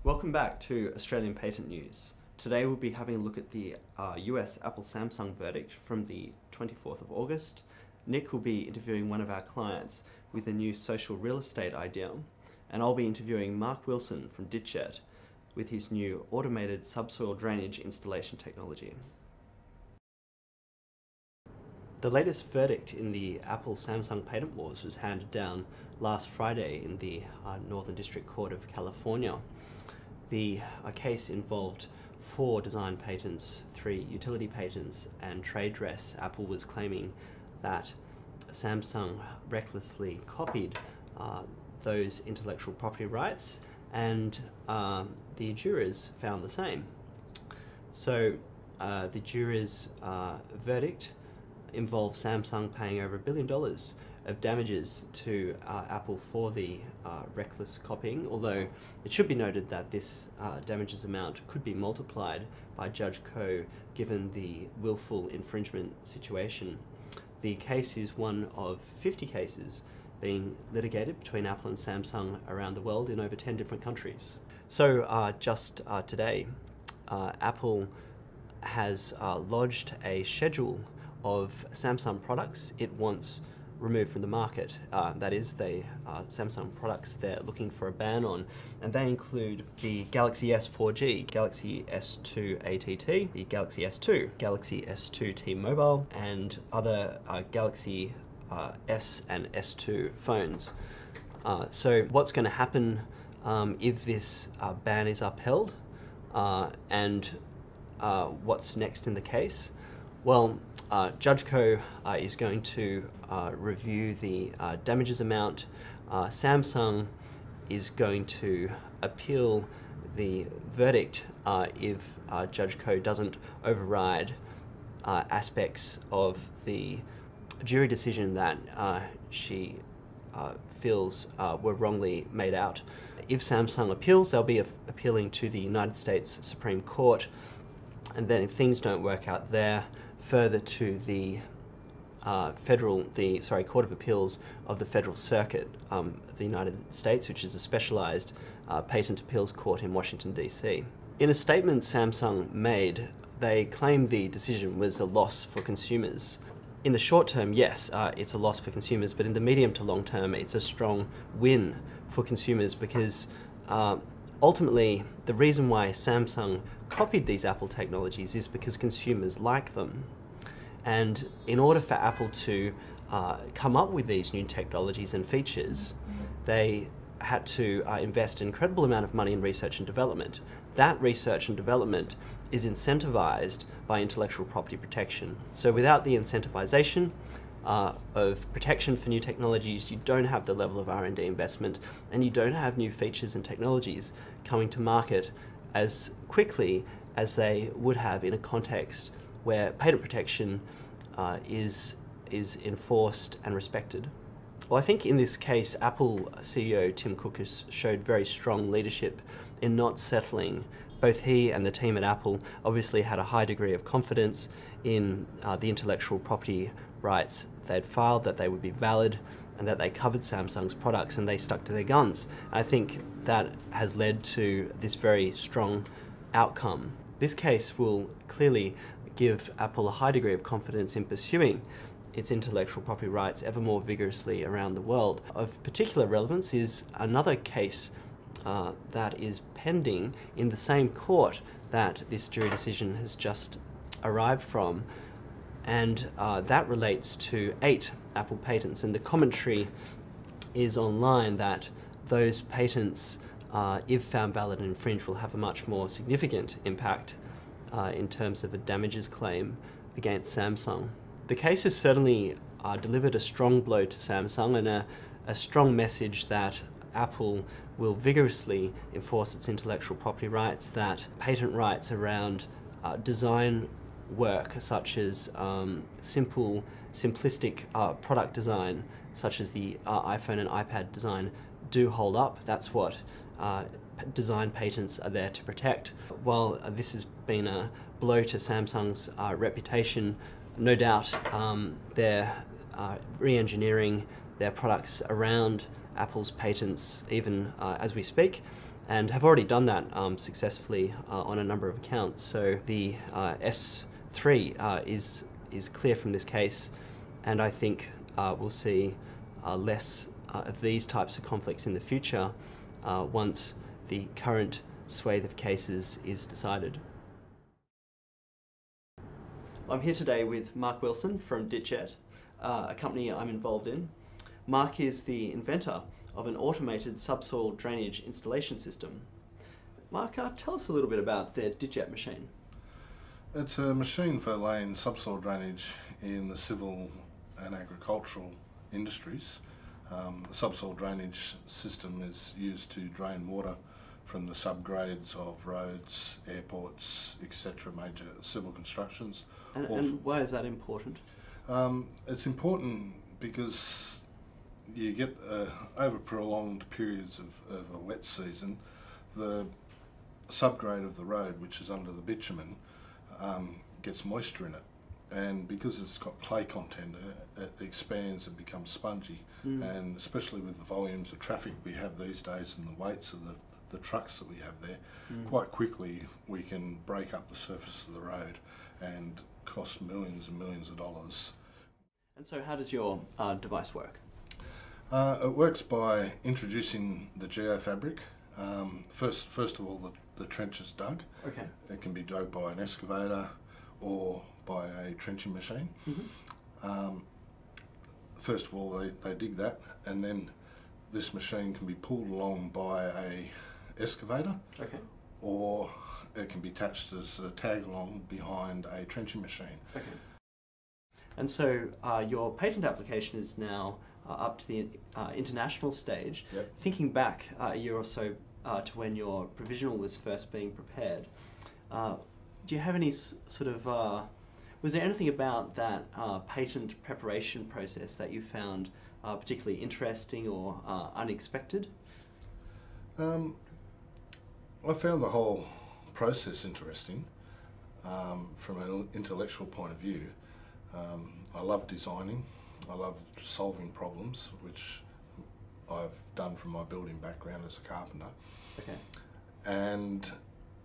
Welcome back to Australian Patent News. Today we'll be having a look at the US Apple-Samsung verdict from the 24th of August. Nick will be interviewing one of our clients with a new social real estate idea, and I'll be interviewing Mark Wilson from Ditchet with his new automated subsoil drainage installation technology. The latest verdict in the Apple-Samsung patent wars was handed down last Friday in the Northern District Court of California. The case involved 4 design patents, 3 utility patents, and trade dress. Apple was claiming that Samsung recklessly copied those intellectual property rights, and the jurors found the same. So the jurors' verdict involved Samsung paying over $1 billion of damages to Apple for the reckless copying, although it should be noted that this damages amount could be multiplied by Judge Koh given the willful infringement situation. The case is one of 50 cases being litigated between Apple and Samsung around the world in over 10 different countries. So just today, Apple has lodged a schedule of Samsung products it wants removed from the market. That is, Samsung products they're looking for a ban on, and they include the Galaxy S 4G, Galaxy S2 ATT, the Galaxy S2, Galaxy S2 T-Mobile, and other Galaxy S and S2 phones. So what's going to happen if this ban is upheld, and what's next in the case? Well, Judge Koh is going to review the damages amount. Samsung is going to appeal the verdict if Judge Koh doesn't override aspects of the jury decision that she feels were wrongly made out. If Samsung appeals, they'll be appealing to the United States Supreme Court, and then if things don't work out there, further to the Court of Appeals of the Federal Circuit of the United States, which is a specialized patent appeals court in Washington, D.C. In a statement Samsung made, they claimed the decision was a loss for consumers. In the short term, yes, it's a loss for consumers, but in the medium to long term, it's a strong win for consumers because ultimately, the reason why Samsung copied these Apple technologies is because consumers like them. And in order for Apple to come up with these new technologies and features, they had to invest an incredible amount of money in research and development. That research and development is incentivized by intellectual property protection. So without the incentivization of protection for new technologies, you don't have the level of R&D investment, and you don't have new features and technologies coming to market as quickly as they would have in a context where patent protection is enforced and respected. Well, I think in this case, Apple CEO Tim Cook has showed very strong leadership in not settling. Both he and the team at Apple obviously had a high degree of confidence in the intellectual property rights they'd filed, that they would be valid, and that they covered Samsung's products, and they stuck to their guns. I think that has led to this very strong outcome. This case will clearly give Apple a high degree of confidence in pursuing its intellectual property rights ever more vigorously around the world. Of particular relevance is another case that is pending in the same court that this jury decision has just arrived from, and that relates to 8 Apple patents, and the commentary is online that those patents, if found valid and infringed, will have a much more significant impact in terms of a damages claim against Samsung. The case has certainly delivered a strong blow to Samsung and a strong message that Apple will vigorously enforce its intellectual property rights, that patent rights around design work such as simplistic product design such as the iPhone and iPad design do hold up. That's what design patents are there to protect. While this has been a blow to Samsung's reputation, no doubt they're re-engineering their products around Apple's patents even as we speak, and have already done that successfully on a number of accounts. So the S3 is clear from this case, and I think we'll see less of these types of conflicts in the future once the current swathe of cases is decided. I'm here today with Mark Wilson from DitJet, a company I'm involved in. Mark is the inventor of an automated subsoil drainage installation system. Mark, tell us a little bit about the DitJet machine. It's a machine for laying subsoil drainage in the civil and agricultural industries. The subsoil drainage system is used to drain water from the subgrades of roads, airports, etc., major civil constructions. And why is that important? It's important because you get, over prolonged periods of a wet season, the subgrade of the road, which is under the bitumen, gets moisture in it. And because it's got clay content, it expands and becomes spongy. And especially with the volumes of traffic we have these days and the weights of the trucks that we have there, quite quickly we can break up the surface of the road and cost millions and millions of dollars. And so how does your device work? It works by introducing the geofabric. First of all, the trench is dug. Okay. It can be dug by an excavator or by a trenching machine. First of all, they dig that, and then this machine can be pulled along by a excavator, or it can be attached as a tag along behind a trenching machine. And so your patent application is now up to the international stage. Thinking back a year or so to when your provisional was first being prepared, do you have any sort of, was there anything about that patent preparation process that you found particularly interesting or unexpected? I found the whole process interesting from an intellectual point of view. I love designing, I love solving problems, which I've done from my building background as a carpenter. And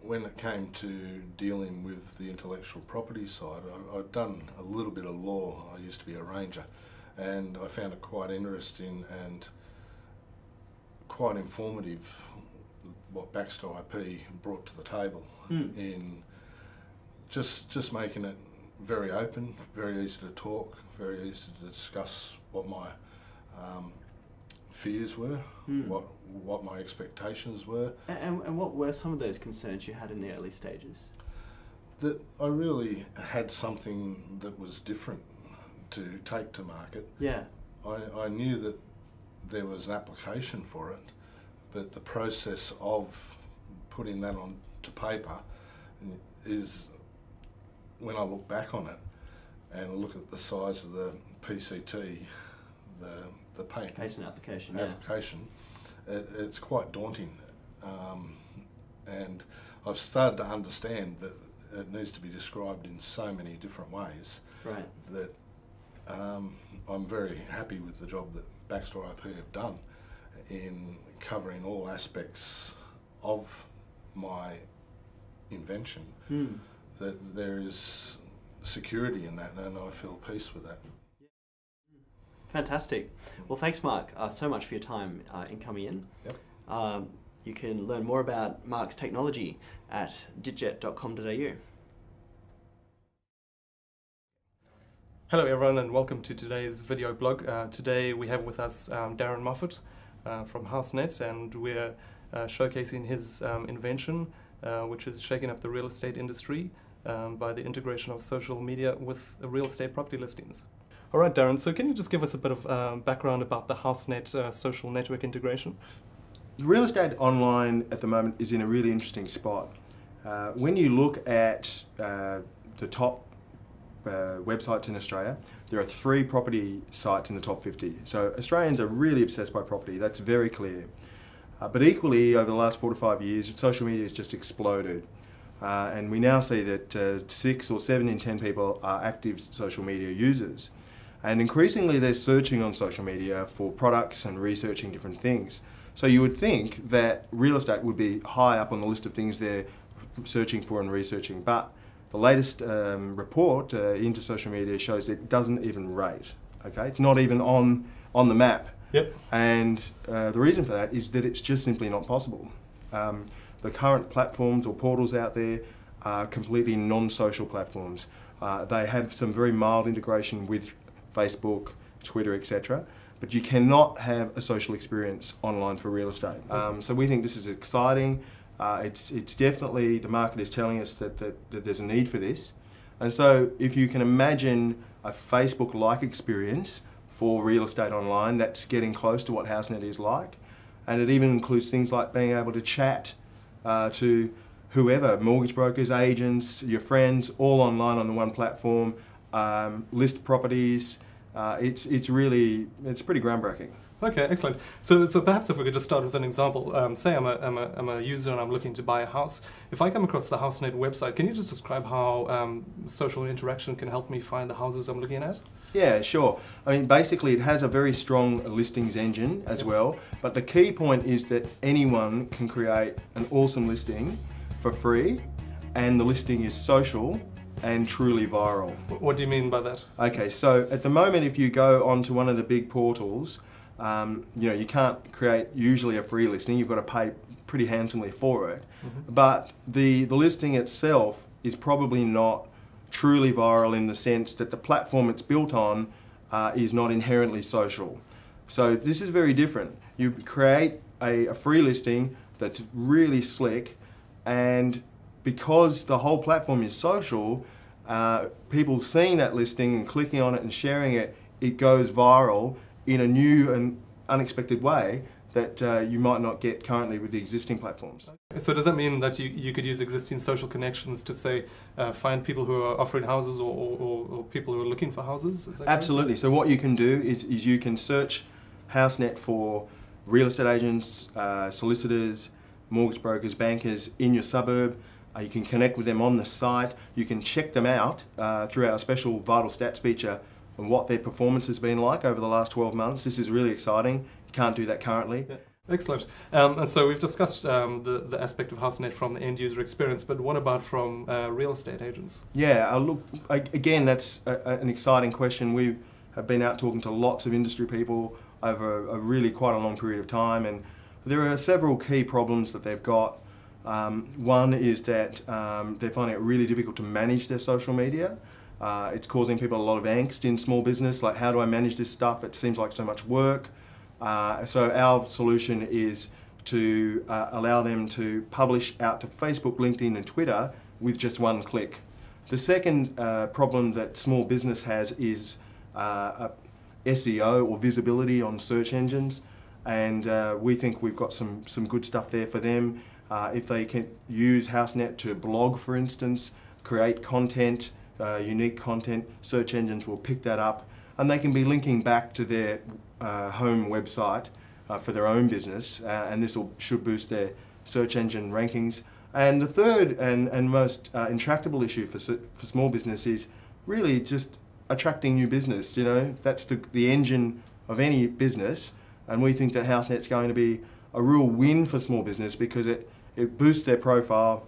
when it came to dealing with the intellectual property side, I'd done a little bit of law. I used to be a ranger, and I found it quite interesting and quite informative what Baxter IP brought to the table in just making it very open, very easy to talk, very easy to discuss what my fears were, what my expectations were. And what were some of those concerns you had in the early stages? That I really had something that was different to take to market. I knew that there was an application for it, but the process of putting that onto paper is, when I look back on it and look at the size of the PCT, the patent application, it's quite daunting, and I've started to understand that it needs to be described in so many different ways that I'm very happy with the job that Baxter IP have done in covering all aspects of my invention, that there is security in that, and I feel peace with that. Fantastic. Well, thanks, Mark, so much for your time in coming in. You can learn more about Mark's technology at ditjet.com.au. Hello everyone, and welcome to today's video blog. Today we have with us Darren Moffat from HouseNet, and we're showcasing his invention, which is shaking up the real estate industry by the integration of social media with real estate property listings. All right, Darren, so can you just give us a bit of background about the HouseNet social network integration? Real estate online at the moment is in a really interesting spot. When you look at the top websites in Australia, there are 3 property sites in the top 50. So Australians are really obsessed by property, that's very clear. But equally, over the last 4 to 5 years, social media has just exploded. And we now see that 6 or 7 in 10 people are active social media users. And increasingly they're searching on social media for products and researching different things. So you would think that real estate would be high up on the list of things they're searching for and researching, but the latest report into social media shows it doesn't even rate. Okay, it's not even on the map. Yep. And the reason for that is that it's just simply not possible. The current platforms or portals out there are completely non-social platforms. They have some very mild integration with Facebook, Twitter, etc. But you cannot have a social experience online for real estate. So we think this is exciting. It's definitely, the market is telling us that there's a need for this. And so if you can imagine a Facebook-like experience for real estate online, that's getting close to what HouseNet is like. And it even includes things like being able to chat to whoever, mortgage brokers, agents, your friends, all online on the one platform, list properties. It's pretty groundbreaking. Okay, excellent. So perhaps if we could just start with an example. Say I'm a user and I'm looking to buy a house. If I come across the HouseNet website, can you just describe how social interaction can help me find the houses I'm looking at? Yeah, sure. I mean, basically it has a very strong listings engine as well, but the key point is that anyone can create an awesome listing for free, and the listing is social and truly viral. What do you mean by that? Okay, so at the moment if you go onto one of the big portals, you can't create usually a free listing, you've got to pay pretty handsomely for it. Mm-hmm. But the listing itself is probably not truly viral in the sense that the platform it's built on is not inherently social. So this is very different. You create a free listing that's really slick, and because the whole platform is social, people seeing that listing and clicking on it and sharing it, it goes viral in a new and unexpected way that you might not get currently with the existing platforms. So does that mean that you could use existing social connections to, say, find people who are offering houses or people who are looking for houses? Is that Absolutely. Correct? So what you can do is you can search HouseNet for real estate agents, solicitors, mortgage brokers, bankers in your suburb. You can connect with them on the site. You can check them out through our special Vital Stats feature and what their performance has been like over the last 12 months. This is really exciting. You can't do that currently. Yeah. Excellent. And so we've discussed the aspect of HouseNet from the end user experience, but what about from real estate agents? Yeah, look, again, that's an exciting question. We have been out talking to lots of industry people over a really quite a long period of time, and there are several key problems that they've got. One is that they're finding it really difficult to manage their social media. It's causing people a lot of angst in small business, like how do I manage this stuff? It seems like so much work. So our solution is to allow them to publish out to Facebook, LinkedIn and Twitter with just one click. The second problem that small business has is SEO or visibility on search engines, and we think we've got some good stuff there for them. If they can use HouseNet to blog, for instance, create content, unique content, search engines will pick that up, and they can be linking back to their home website for their own business, and this should boost their search engine rankings. And the third and most intractable issue for small business is really just attracting new business. You know, that's the engine of any business, and we think that HouseNet's going to be a real win for small business because it boosts their profile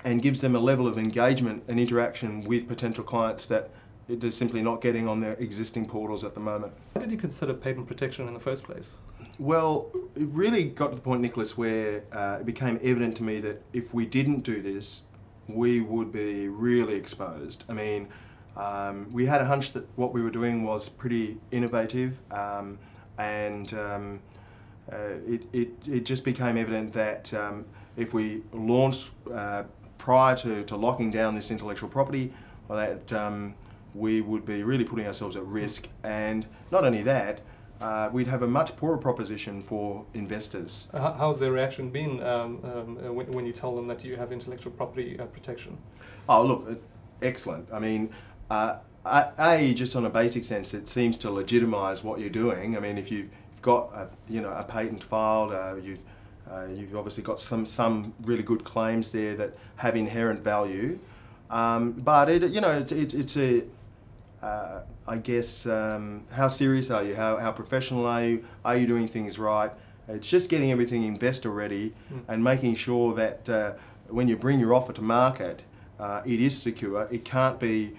and gives them a level of engagement and interaction with potential clients that they're simply not getting on their existing portals at the moment. Why did you consider patent protection in the first place? Well, it really got to the point, Nicholas, where it became evident to me that if we didn't do this, we would be really exposed. I mean, we had a hunch that what we were doing was pretty innovative, and it just became evident that if we launched prior to locking down this intellectual property, that we would be really putting ourselves at risk. And not only that, we'd have a much poorer proposition for investors. How's their reaction been when you tell them that you have intellectual property protection? Oh, look, excellent. I mean, just on a basic sense, it seems to legitimise what you're doing. I mean, if you've got a patent filed, you've obviously got some really good claims there that have inherent value. But it's a I guess how serious are you? How professional are you? Are you doing things right? It's just getting everything investor ready and making sure that when you bring your offer to market, it is secure. It can't be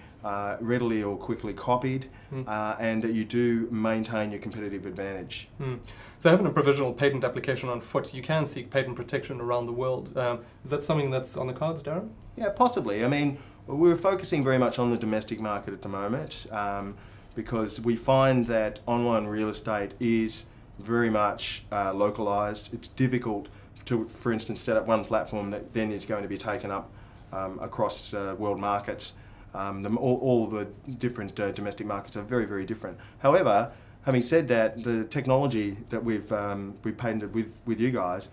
readily or quickly copied, and that you do maintain your competitive advantage. So having a provisional patent application on foot, you can seek patent protection around the world. Is that something that's on the cards, Darren? Yeah, possibly. I mean, we're focusing very much on the domestic market at the moment because we find that online real estate is very much localised. It's difficult to, for instance, set up one platform that then is going to be taken up across world markets. All the different domestic markets are very, very different. However, having said that, the technology that we've patented with you guys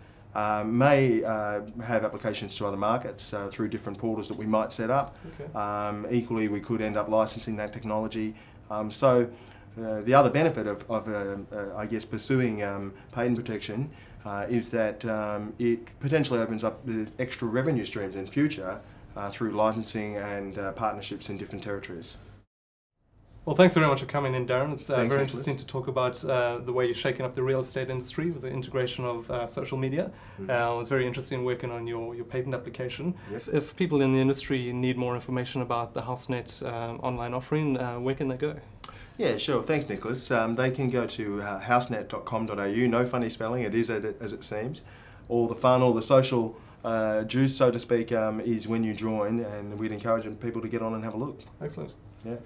may have applications to other markets through different portals that we might set up. Okay. Equally, we could end up licensing that technology. The other benefit of I guess, pursuing patent protection is that it potentially opens up extra revenue streams in future through licensing and partnerships in different territories. Well, thanks very much for coming in, Darren. It's Thanks, very interesting to talk about the way you're shaking up the real estate industry with the integration of social media. It was very interesting working on your patent application. Yes. If people in the industry need more information about the HouseNet online offering, where can they go? Yeah, sure. Thanks, Nicholas. They can go to housenet.com.au. No funny spelling. It is as it seems. All the fun, all the social juice, so to speak, is when you join, and we'd encourage people to get on and have a look. Excellent. Yeah.